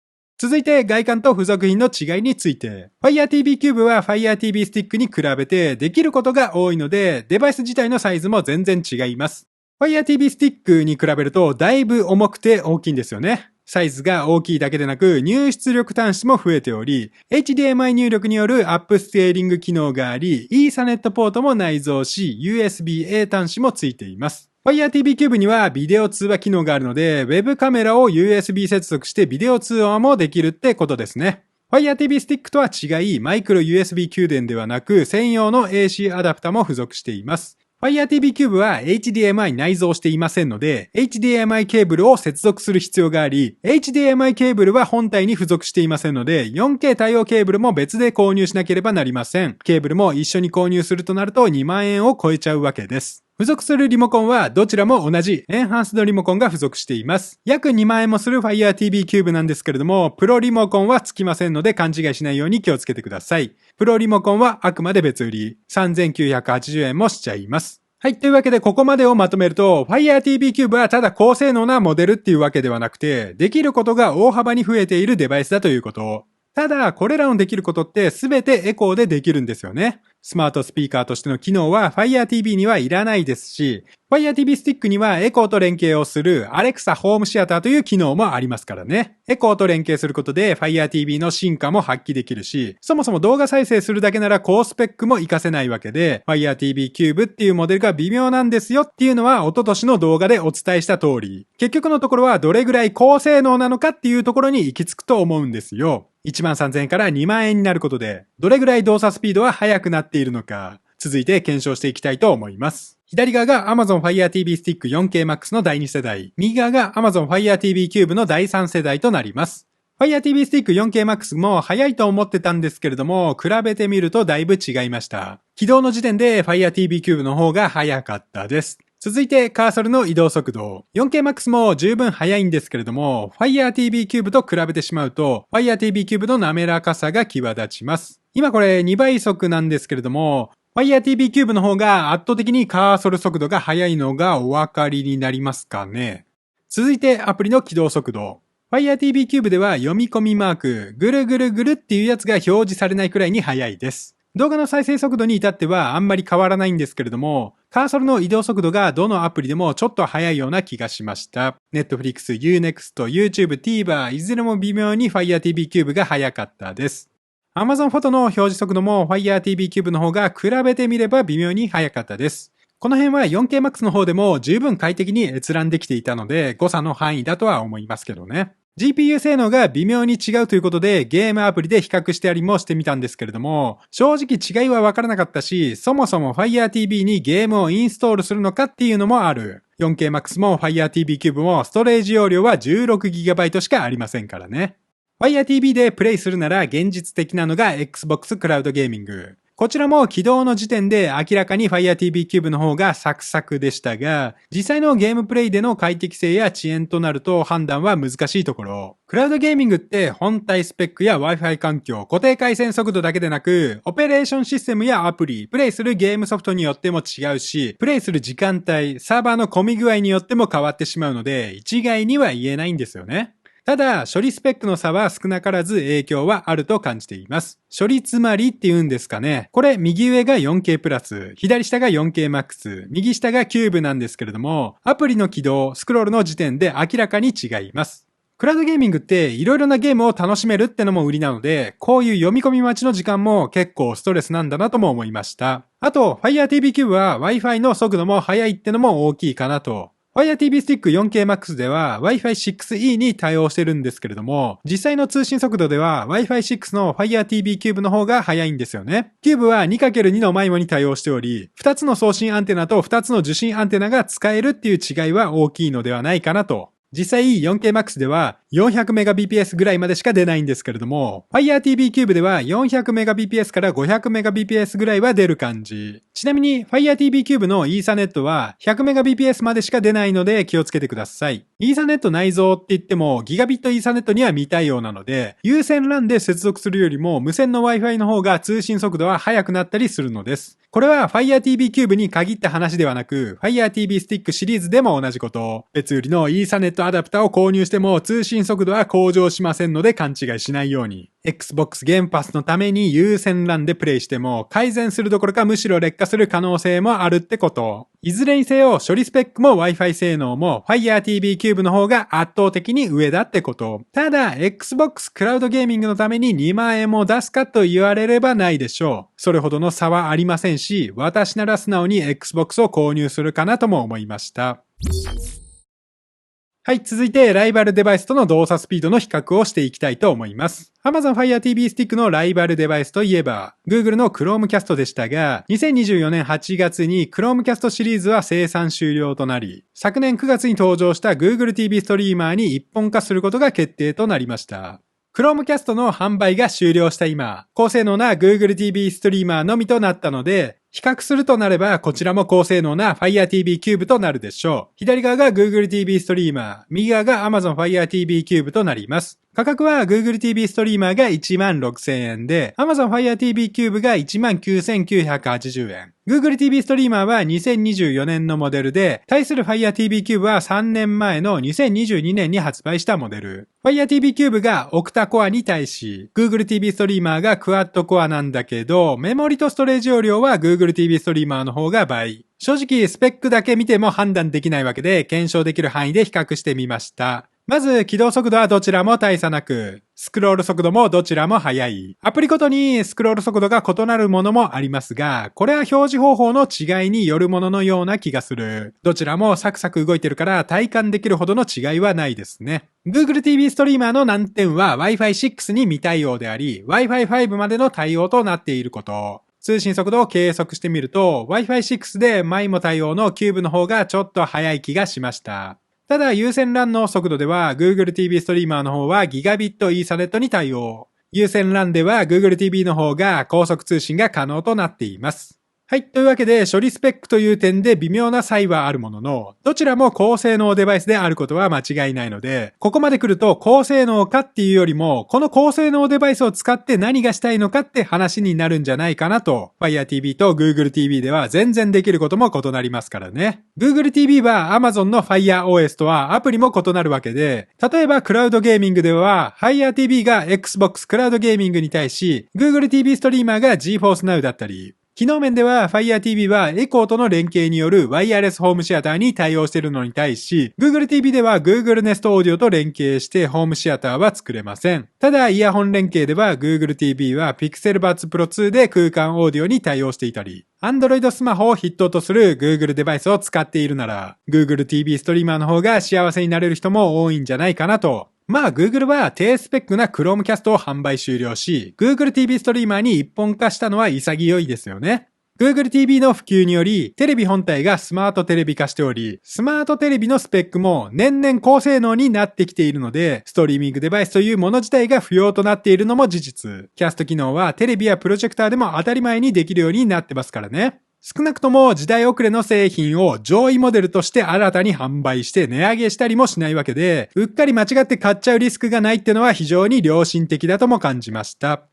続いて外観と付属品の違いについて。Fire TV Cube は Fire TV Stick に比べてできることが多いので、デバイス自体のサイズも全然違います。Fire TV Stick に比べるとだいぶ重くて大きいんですよね。サイズが大きいだけでなく入出力端子も増えており、HDMI 入力によるアップスケーリング機能があり、イーサネットポートも内蔵し、USB-A 端子もついています。Fire TV Cube にはビデオ通話機能があるので、ウェブカメラを USB 接続してビデオ通話もできるってことですね。Fire TV Stick とは違い、マイクロ USB 給電ではなく、専用の AC アダプタも付属しています。Fire TV Cube は HDMI 内蔵していませんので、HDMI ケーブルを接続する必要があり、HDMI ケーブルは本体に付属していませんので、4K 対応ケーブルも別で購入しなければなりません。ケーブルも一緒に購入するとなると2万円を超えちゃうわけです。付属するリモコンはどちらも同じエンハンスドリモコンが付属しています。約2万円もする Fire TV Cube なんですけれども、プロリモコンは付きませんので勘違いしないように気をつけてください。プロリモコンはあくまで別売り、3980円もしちゃいます。はい。というわけで、ここまでをまとめると、Fire TV Cube はただ高性能なモデルっていうわけではなくて、できることが大幅に増えているデバイスだということ。ただ、これらのできることってすべてエコーでできるんですよね。スマートスピーカーとしての機能は Fire TV にはいらないですし、Fire TV Stick にはエコーと連携をする Alexa Home Theater という機能もありますからね。エコーと連携することで Fire TV の進化も発揮できるし、そもそも動画再生するだけなら高スペックも活かせないわけで、Fire TV Cube っていうモデルが微妙なんですよっていうのは一昨年の動画でお伝えした通り、結局のところはどれぐらい高性能なのかっていうところに行き着くと思うんですよ。13,000円から2万円になることで、どれぐらい動作スピードは速くなっているのか、続いて検証していきたいと思います。左側が Amazon Fire TV Stick 4K Max の第2世代、右側が Amazon Fire TV Cube の第3世代となります。Fire TV Stick 4K Max も速いと思ってたんですけれども、比べてみるとだいぶ違いました。起動の時点で Fire TV Cube の方が速かったです。続いてカーソルの移動速度。4K Max も十分速いんですけれども、Fire TV Cube と比べてしまうと、Fire TV Cube の滑らかさが際立ちます。今これ2倍速なんですけれども、Fire TV Cube の方が圧倒的にカーソル速度が速いのがお分かりになりますかね。続いてアプリの起動速度。Fire TV Cube では読み込みマーク、ぐるぐるぐるっていうやつが表示されないくらいに速いです。動画の再生速度に至ってはあんまり変わらないんですけれども、カーソルの移動速度がどのアプリでもちょっと速いような気がしました。Netflix、Unext、YouTube、TVer、いずれも微妙に Fire TV Cube が速かったです。Amazon フォトの表示速度も Fire TV Cube の方が比べてみれば微妙に速かったです。この辺は 4K Max の方でも十分快適に閲覧できていたので誤差の範囲だとは思いますけどね。GPU 性能が微妙に違うということでゲームアプリで比較してやりもしてみたんですけれども、正直違いは分からなかったし、そもそも Fire TV にゲームをインストールするのかっていうのもある。4K Max も Fire TV Cube もストレージ容量は 16GB しかありませんからね。Fire TV でプレイするなら現実的なのが Xbox Cloud Gaming。こちらも起動の時点で明らかに Fire TV Cube の方がサクサクでしたが、実際のゲームプレイでの快適性や遅延となると判断は難しいところ。クラウドゲーミングって本体スペックや Wi-Fi 環境、固定回線速度だけでなく、オペレーションシステムやアプリ、プレイするゲームソフトによっても違うし、プレイする時間帯、サーバーの混み具合によっても変わってしまうので、一概には言えないんですよね。ただ、処理スペックの差は少なからず影響はあると感じています。処理詰まりって言うんですかね。これ、右上が 4K プラス、左下が 4K Max、右下がキューブなんですけれども、アプリの起動、スクロールの時点で明らかに違います。クラウドゲーミングって色々なゲームを楽しめるってのも売りなので、こういう読み込み待ちの時間も結構ストレスなんだなとも思いました。あと、Fire TV Cube は Wi-Fi の速度も速いってのも大きいかなと。Fire TV Stick 4K Max では Wi-Fi 6E に対応してるんですけれども、実際の通信速度では Wi-Fi 6の Fire TV Cube の方が速いんですよね。Cube は 2×2 のMIMOに対応しており、2つの送信アンテナと2つの受信アンテナが使えるっていう違いは大きいのではないかなと。実際 4K Max では 400Mbps ぐらいまでしか出ないんですけれども、Fire TV Cube では 400Mbps から 500Mbps ぐらいは出る感じ。ちなみに Fire TV Cube の Ethernet は 100Mbps までしか出ないので気をつけてください。Ethernet 内蔵って言っても Gigabit Ethernet には未対応なので、有線 LAN で接続するよりも無線の Wi-Fi の方が通信速度は速くなったりするのです。これは Fire TV Cube に限った話ではなく、Fire TV Stick シリーズでも同じこと。別売りの Ethernet トアダプタを購入しても通信速度は向上しませんので勘違いしないように。Xbox ゲームパスのために有線 LAN でプレイしても改善するどころかむしろ劣化する可能性もあるってこと。いずれにせよ処理スペックも Wi-Fi 性能も Fire TV Cube の方が圧倒的に上だってこと。ただ Xbox クラウドゲーミングのために2万円も出すかと言われればないでしょう。それほどの差はありませんし、私なら素直に Xbox を購入するかなとも思いました。はい、続いてライバルデバイスとの動作スピードの比較をしていきたいと思います。Amazon Fire TV Stick のライバルデバイスといえば、Google の Chromecast でしたが、2024年8月に Chromecast シリーズは生産終了となり、昨年9月に登場した Google TV ストリーマーに一本化することが決定となりました。Chromecast の販売が終了した今、高性能な Google TV ストリーマーのみとなったので、比較するとなればこちらも高性能な Fire TV Cube となるでしょう。左側が Google TV ストリーマー、右側が Amazon Fire TV Cube となります。価格は Google TV ストリーマーが16,000円で、Amazon Fire TV Cube が19,980円。Google TV ストリーマーは2024年のモデルで、対する Fire TV Cube は3年前の2022年に発売したモデル。Fire TV Cube がオクタコアに対し、Google TV ストリーマーがクワッドコアなんだけど、メモリとストレージ容量は Google TV ストリーマーの方が倍。正直スペックだけ見ても判断できないわけで、検証できる範囲で比較してみました。まず起動速度はどちらも大差なく、スクロール速度もどちらも速い。アプリごとにスクロール速度が異なるものもありますが、これは表示方法の違いによるもののような気がする。どちらもサクサク動いてるから体感できるほどの違いはないですね。Google TV ストリーマーの難点は Wi-Fi 6に未対応であり、Wi-Fi 5までの対応となっていること。通信速度を計測してみると、Wi-Fi 6で MIMO も対応のキューブの方がちょっと速い気がしました。ただ、有線 LAN の速度では Google TV ストリーマーの方は Gigabit Ethernet に対応。有線 LAN では Google TV の方が高速通信が可能となっています。はい。というわけで、処理スペックという点で微妙な差異はあるものの、どちらも高性能デバイスであることは間違いないので、ここまで来ると高性能かっていうよりも、この高性能デバイスを使って何がしたいのかって話になるんじゃないかなと、Fire TV と Google TV では全然できることも異なりますからね。Google TV は Amazon の Fire OS とはアプリも異なるわけで、例えばクラウドゲーミングでは、Fire TV が Xbox クラウドゲーミングに対し、Google TV ストリーマーが GeForce Now だったり、機能面では Fire TV はエコーとの連携によるワイヤレスホームシアターに対応しているのに対し、Google TV では Google Nest Audio と連携してホームシアターは作れません。ただ、イヤホン連携では Google TV は Pixel Buds Pro 2で空間オーディオに対応していたり、Android スマホを筆頭とする Google デバイスを使っているなら、Google TV ストリーマーの方が幸せになれる人も多いんじゃないかなと。まあ Google は低スペックな Chromecast を販売終了し、Google TV ストリーマーに一本化したのは潔いですよね。Google TV の普及により、テレビ本体がスマートテレビ化しており、スマートテレビのスペックも年々高性能になってきているので、ストリーミングデバイスというもの自体が不要となっているのも事実。キャスト機能はテレビやプロジェクターでも当たり前にできるようになってますからね。少なくとも時代遅れの製品を上位モデルとして新たに販売して値上げしたりもしないわけで、うっかり間違って買っちゃうリスクがないってのは非常に良心的だとも感じました。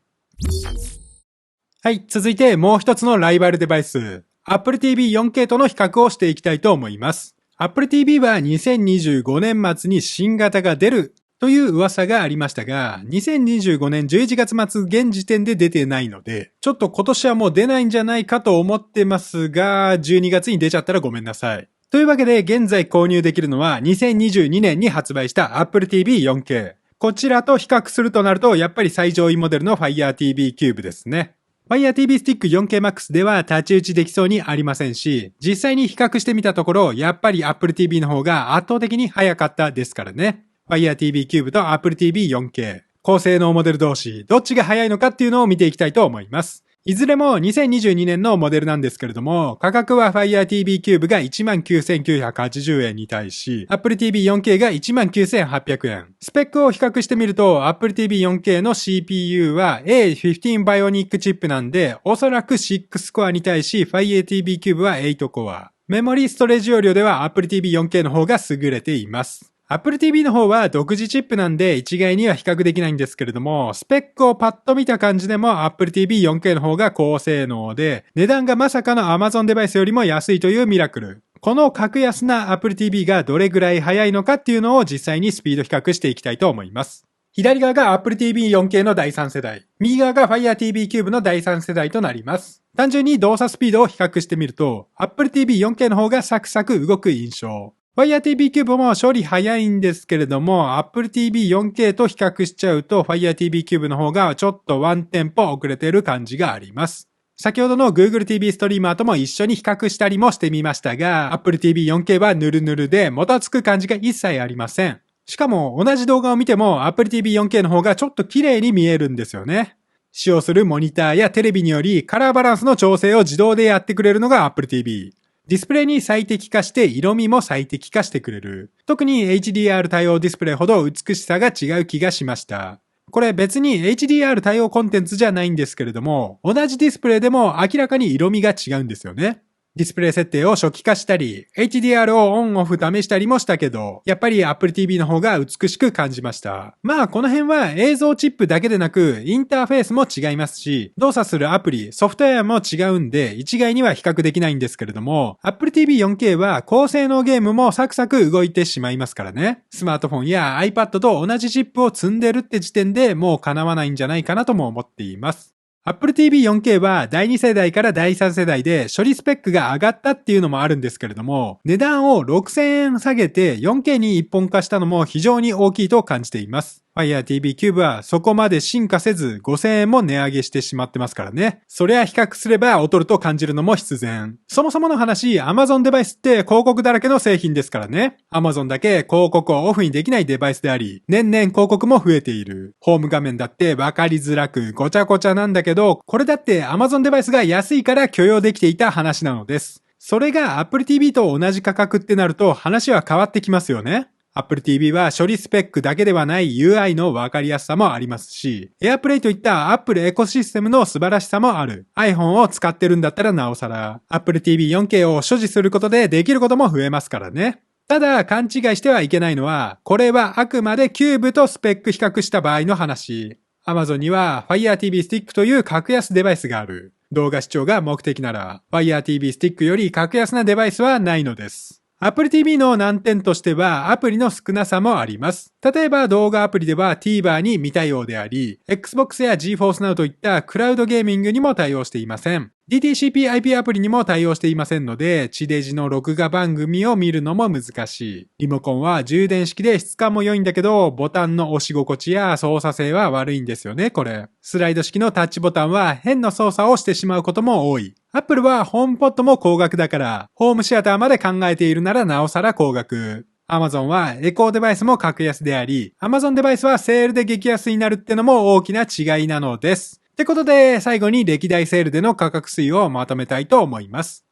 はい、続いてもう一つのライバルデバイス、Apple TV 4K との比較をしていきたいと思います。Apple TV は2025年末に新型が出るという噂がありましたが、2025年11月末現時点で出てないので、ちょっと今年はもう出ないんじゃないかと思ってますが、12月に出ちゃったらごめんなさい。というわけで現在購入できるのは2022年に発売した Apple TV 4K。こちらと比較するとなると、やっぱり最上位モデルの Fire TV Cube ですね。Fire TV Stick 4K Max では太刀打ちできそうにありませんし、実際に比較してみたところ、やっぱり Apple TV の方が圧倒的に早かったですからね。Fire TV Cube と Apple TV 4K。高性能モデル同士、どっちが早いのかっていうのを見ていきたいと思います。いずれも2022年のモデルなんですけれども、価格は Fire TV Cube が 19,980 円に対し、Apple TV 4K が 19,800 円。スペックを比較してみると、Apple TV 4K の CPU は A15 Bionic チップなんで、おそらく6コアに対し Fire TV Cube は8コア。メモリーストレージ容量では Apple TV 4K の方が優れています。Apple TV の方は独自チップなんで一概には比較できないんですけれども、スペックをパッと見た感じでも Apple TV 4K の方が高性能で、値段がまさかの Amazon デバイスよりも安いというミラクル。この格安な Apple TV がどれぐらい速いのかっていうのを実際にスピード比較していきたいと思います。左側が Apple TV 4K の第3世代。右側が Fire TV Cube の第3世代となります。単純に動作スピードを比較してみると、Apple TV 4K の方がサクサク動く印象。Fire TV Cube も処理早いんですけれども、Apple TV 4K と比較しちゃうと Fire TV Cube の方がちょっとワンテンポ遅れてる感じがあります。先ほどの Google TV ストリーマーとも一緒に比較したりもしてみましたが、Apple TV 4K はヌルヌルでもたつく感じが一切ありません。しかも同じ動画を見ても Apple TV 4K の方がちょっと綺麗に見えるんですよね。使用するモニターやテレビによりカラーバランスの調整を自動でやってくれるのが Apple TV。ディスプレイに最適化して色味も最適化してくれる。特に HDR 対応ディスプレイほど美しさが違う気がしました。これ別に HDR 対応コンテンツじゃないんですけれども、同じディスプレイでも明らかに色味が違うんですよね。ディスプレイ設定を初期化したり、HDR をオンオフ試したりもしたけど、やっぱり Apple TV の方が美しく感じました。まあこの辺は映像チップだけでなく、インターフェースも違いますし、動作するアプリ、ソフトウェアも違うんで、一概には比較できないんですけれども、Apple TV 4K は高性能ゲームもサクサク動いてしまいますからね。スマートフォンや iPad と同じチップを積んでるって時点でもう叶わないんじゃないかなとも思っています。Apple TV 4K は第2世代から第3世代で処理スペックが上がったっていうのもあるんですけれども、値段を6000円下げて 4K に一本化したのも非常に大きいと感じています。Fire TV Cube はそこまで進化せず5000円も値上げしてしまってますからね。そりゃ比較すれば劣ると感じるのも必然。そもそもの話、Amazon デバイスって広告だらけの製品ですからね。Amazon だけ広告をオフにできないデバイスであり、年々広告も増えている。ホーム画面だって分かりづらくごちゃごちゃなんだけど、これだって Amazon デバイスが安いから許容できていた話なのです。それが Apple TV と同じ価格ってなると話は変わってきますよね。Apple TV は処理スペックだけではない UI の分かりやすさもありますし、AirPlay といった Apple エコシステムの素晴らしさもある。iPhone を使ってるんだったらなおさら、Apple TV 4K を所持することでできることも増えますからね。ただ勘違いしてはいけないのは、これはあくまでキューブとスペック比較した場合の話。Amazon には Fire TV Stick という格安デバイスがある。動画視聴が目的なら、Fire TV Stick より格安なデバイスはないのです。Apple TV の難点としてはアプリの少なさもあります。例えば動画アプリでは TVer に未対応であり、Xbox や GeForce Now といったクラウドゲーミングにも対応していません。DTCP/IP アプリにも対応していませんので、地デジの録画番組を見るのも難しい。リモコンは充電式で質感も良いんだけど、ボタンの押し心地や操作性は悪いんですよね、これ。スライド式のタッチボタンは変な操作をしてしまうことも多い。Apple はホームポットも高額だから、ホームシアターまで考えているならなおさら高額。Amazon はエコーデバイスも格安であり、Amazon デバイスはセールで激安になるってのも大きな違いなのです。ってことで、最後に歴代セールでの価格推移をまとめたいと思います。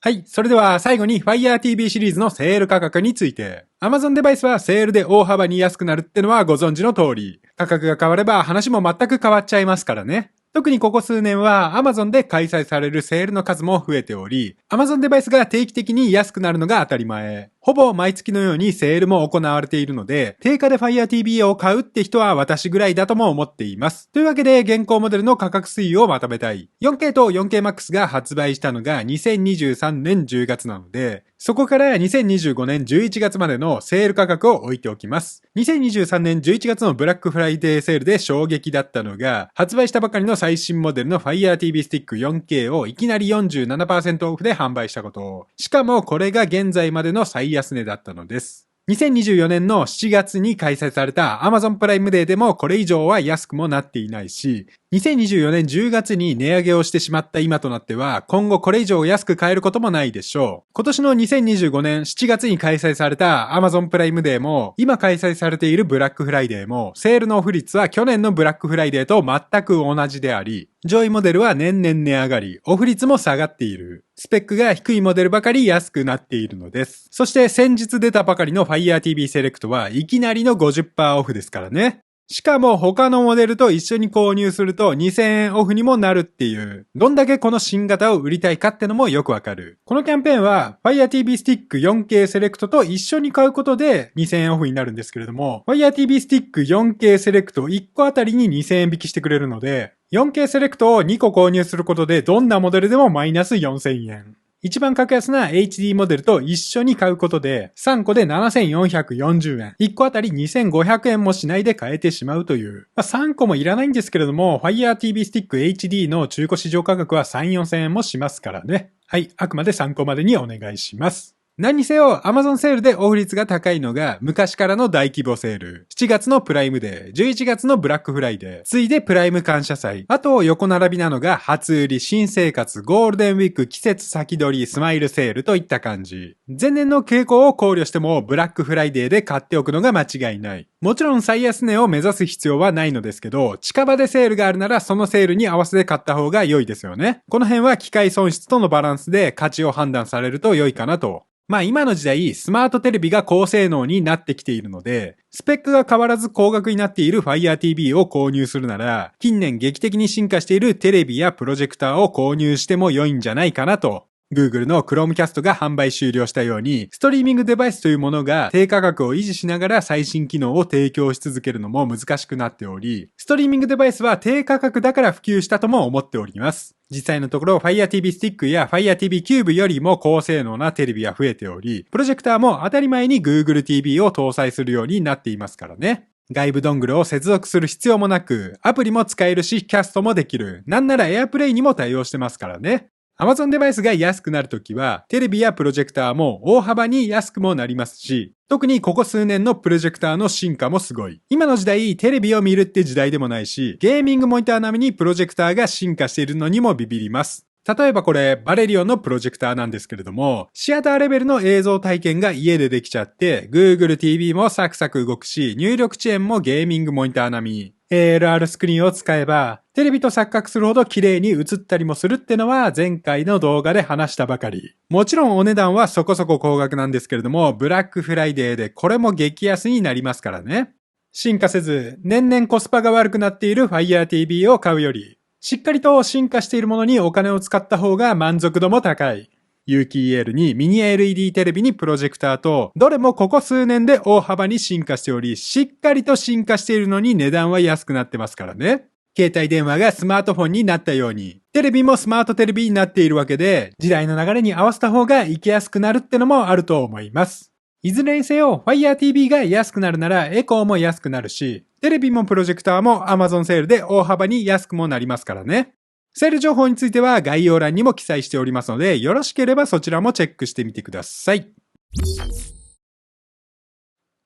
はい。それでは最後に Fire TV シリーズのセール価格について。Amazon デバイスはセールで大幅に安くなるってのはご存知の通り。価格が変われば話も全く変わっちゃいますからね。特にここ数年は Amazon で開催されるセールの数も増えており、Amazon デバイスが定期的に安くなるのが当たり前。ほぼ毎月のようにセールも行われているので、定価で Fire TV を買うって人は私ぐらいだとも思っています。というわけで、現行モデルの価格推移をまとめたい。4K と 4KMAX が発売したのが2023年10月なので、そこから2025年11月までのセール価格を置いておきます。2023年11月のブラックフライデーセールで衝撃だったのが、発売したばかりの最新モデルの Fire TV Stick 4K をいきなり 47% オフで販売したこと。しかもこれが現在までの最安値だったのです。2024年の7月に開催された Amazon プライムデーでもこれ以上は安くもなっていないし、2024年10月に値上げをしてしまった今となっては、今後これ以上安く買えることもないでしょう。今年の2025年7月に開催された Amazon プライムデーも、今開催されているブラックフライデーも、セールのオフ率は去年のブラックフライデーと全く同じであり、上位モデルは年々値上がり、オフ率も下がっている。スペックが低いモデルばかり安くなっているのです。そして先日出たばかりの Fire TV Select はいきなりの 50% オフですからね。しかも他のモデルと一緒に購入すると2000円オフにもなるっていう、どんだけこの新型を売りたいかってのもよくわかる。このキャンペーンは Fire TV Stick 4K Select と一緒に買うことで2000円オフになるんですけれども、Fire TV Stick 4K Select 1個あたりに2000円引きしてくれるので、4K セレクトを2個購入することでどんなモデルでもマイナス4000円。一番格安な HD モデルと一緒に買うことで、3個で7440円、1個あたり2500円もしないで買えてしまうという。3個もいらないんですけれども、Fire TV Stick HD の中古市場価格は3、4000円もしますからね。はい、あくまで参考までにお願いします。何にせよ Amazon セールでオフ率が高いのが昔からの大規模セール。7月のプライムデー、11月のブラックフライデー、ついでプライム感謝祭。あと横並びなのが初売り、新生活、ゴールデンウィーク、季節先取り、スマイルセールといった感じ。前年の傾向を考慮してもブラックフライデーで買っておくのが間違いない。もちろん最安値を目指す必要はないのですけど、近場でセールがあるならそのセールに合わせて買った方が良いですよね。この辺は機械損失とのバランスで価値を判断されると良いかなと。今の時代、スマートテレビが高性能になってきているので、スペックが変わらず高額になっている Fire TV を購入するなら、近年劇的に進化しているテレビやプロジェクターを購入しても良いんじゃないかなと。Google の Chromecast が販売終了したように、ストリーミングデバイスというものが低価格を維持しながら最新機能を提供し続けるのも難しくなっており、ストリーミングデバイスは低価格だから普及したとも思っております。実際のところ Fire TV Stick や Fire TV Cube よりも高性能なテレビは増えており、プロジェクターも当たり前に Google TV を搭載するようになっていますからね。外部ドングルを接続する必要もなく、アプリも使えるし、キャストもできる。なんなら AirPlay にも対応してますからね。Amazon デバイスが安くなるときは、テレビやプロジェクターも大幅に安くもなりますし、特にここ数年のプロジェクターの進化もすごい。今の時代、テレビを見るって時代でもないし、ゲーミングモニター並みにプロジェクターが進化しているのにもビビります。例えばこれ、バレリオンのプロジェクターなんですけれども、シアターレベルの映像体験が家でできちゃって、Google TV もサクサク動くし、入力遅延もゲーミングモニター並み。ALR スクリーンを使えば、テレビと錯覚するほど綺麗に映ったりもするってのは前回の動画で話したばかり。もちろんお値段はそこそこ高額なんですけれども、ブラックフライデーでこれも激安になりますからね。進化せず、年々コスパが悪くなっている Fire TV を買うより、しっかりと進化しているものにお金を使った方が満足度も高い。有機 EL にミニ LED テレビにプロジェクターと、どれもここ数年で大幅に進化しており、しっかりと進化しているのに値段は安くなってますからね。携帯電話がスマートフォンになったように、テレビもスマートテレビになっているわけで、時代の流れに合わせた方が行きやすくなるってのもあると思います。いずれにせよ、Fire TV が安くなるならエコーも安くなるし、テレビもプロジェクターも Amazon セールで大幅に安くもなりますからね。セール情報については概要欄にも記載しておりますので、よろしければそちらもチェックしてみてください。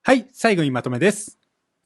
はい、最後にまとめです。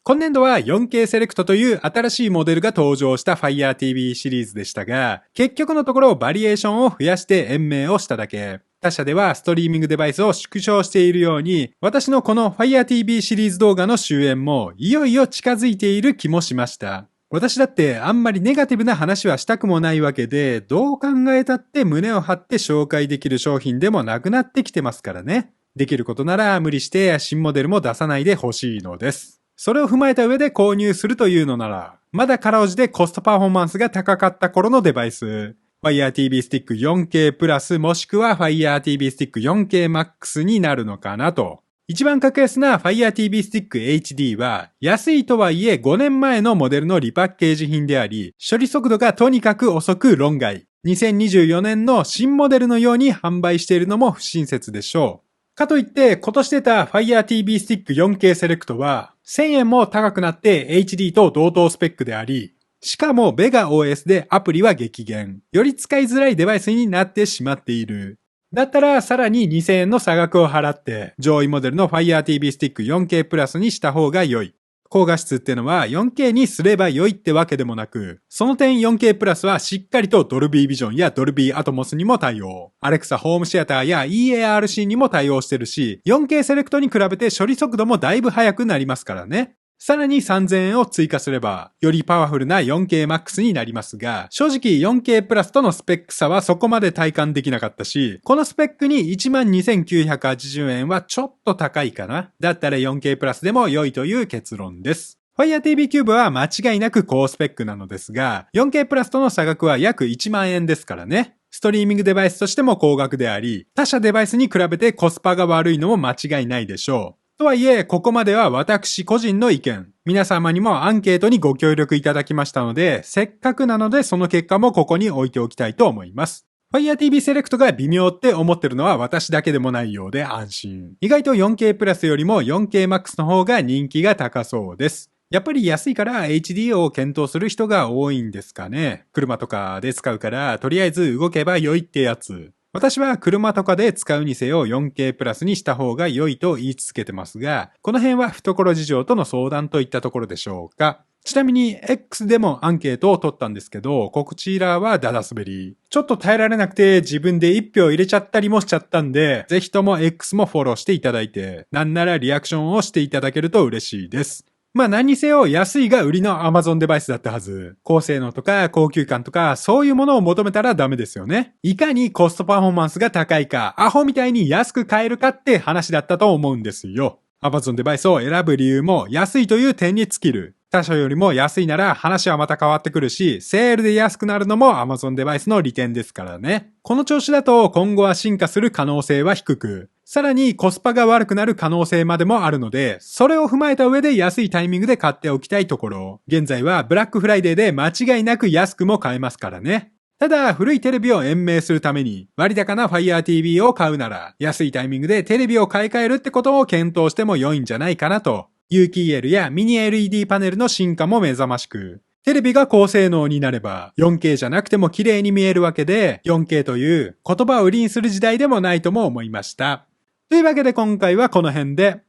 今年度は 4K セレクトという新しいモデルが登場した Fire TV シリーズでしたが、結局のところバリエーションを増やして延命をしただけ。他社ではストリーミングデバイスを縮小しているように、私のこの Fire TV シリーズ動画の終焉もいよいよ近づいている気もしました。私だってあんまりネガティブな話はしたくもないわけで、どう考えたって胸を張って紹介できる商品でもなくなってきてますからね。できることなら無理して新モデルも出さないでほしいのです。それを踏まえた上で購入するというのなら、まだ辛うじでコストパフォーマンスが高かった頃のデバイス、Fire TV Stick 4K プラスもしくは Fire TV Stick 4K Max になるのかなと。一番格安な Fire TV Stick HD は安いとはいえ5年前のモデルのリパッケージ品であり、処理速度がとにかく遅く論外。2024年の新モデルのように販売しているのも不親切でしょう。かといって今年出た Fire TV Stick 4K セレクトは1000円も高くなって HD と同等スペックであり、しかも Vega OS でアプリは激減。より使いづらいデバイスになってしまっている。だったらさらに2000円の差額を払って上位モデルの Fire TV Stick 4K プラスにした方が良い。高画質ってのは 4K にすれば良いってわけでもなく、その点 4K プラスはしっかりと Dolby Vision や Dolby Atmos にも対応。Alexa ホームシアターや EARC にも対応してるし、4K セレクトに比べて処理速度もだいぶ速くなりますからね。さらに3000円を追加すれば、よりパワフルな 4K Max になりますが、正直 4K プラスとのスペック差はそこまで体感できなかったし、このスペックに 12,980 円はちょっと高いかな。だったら 4K プラスでも良いという結論です。Fire TV Cube は間違いなく高スペックなのですが、4K プラスとの差額は約1万円ですからね。ストリーミングデバイスとしても高額であり、他社デバイスに比べてコスパが悪いのも間違いないでしょう。とはいえ、ここまでは私個人の意見。皆様にもアンケートにご協力いただきましたので、せっかくなのでその結果もここに置いておきたいと思います。Fire TV Select が微妙って思ってるのは私だけでもないようで安心。意外と 4K プラスよりも 4K Max の方が人気が高そうです。やっぱり安いから HD を検討する人が多いんですかね。車とかで使うからとりあえず動けば良いってやつ。私は車とかで使うにせよ 4K プラスにした方が良いと言い続けてますが、この辺は懐事情との相談といったところでしょうか。ちなみに X でもアンケートを取ったんですけど、こちらはダダ滑り。ちょっと耐えられなくて自分で1票入れちゃったりもしちゃったんで、ぜひとも X もフォローしていただいて、なんならリアクションをしていただけると嬉しいです。まあ何にせよ安いが売りの Amazon デバイスだったはず。高性能とか高級感とかそういうものを求めたらダメですよね。いかにコストパフォーマンスが高いか、アホみたいに安く買えるかって話だったと思うんですよ。Amazon デバイスを選ぶ理由も安いという点に尽きる。他社よりも安いなら話はまた変わってくるし、セールで安くなるのも Amazon デバイスの利点ですからね。この調子だと今後は進化する可能性は低く、さらにコスパが悪くなる可能性までもあるので、それを踏まえた上で安いタイミングで買っておきたいところ。現在はブラックフライデーで間違いなく安くも買えますからね。ただ、古いテレビを延命するために、割高な Fire TV を買うなら、安いタイミングでテレビを買い替えるってことを検討しても良いんじゃないかなと。有機 EL やミニ LED パネルの進化も目覚ましく、テレビが高性能になれば 4K じゃなくても綺麗に見えるわけで、4K という言葉を売りにする時代でもないとも思いました。というわけで今回はこの辺で、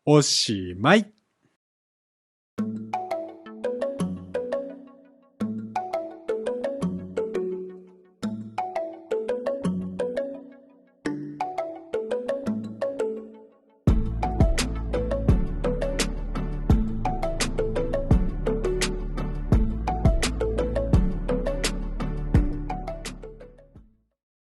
おしまい。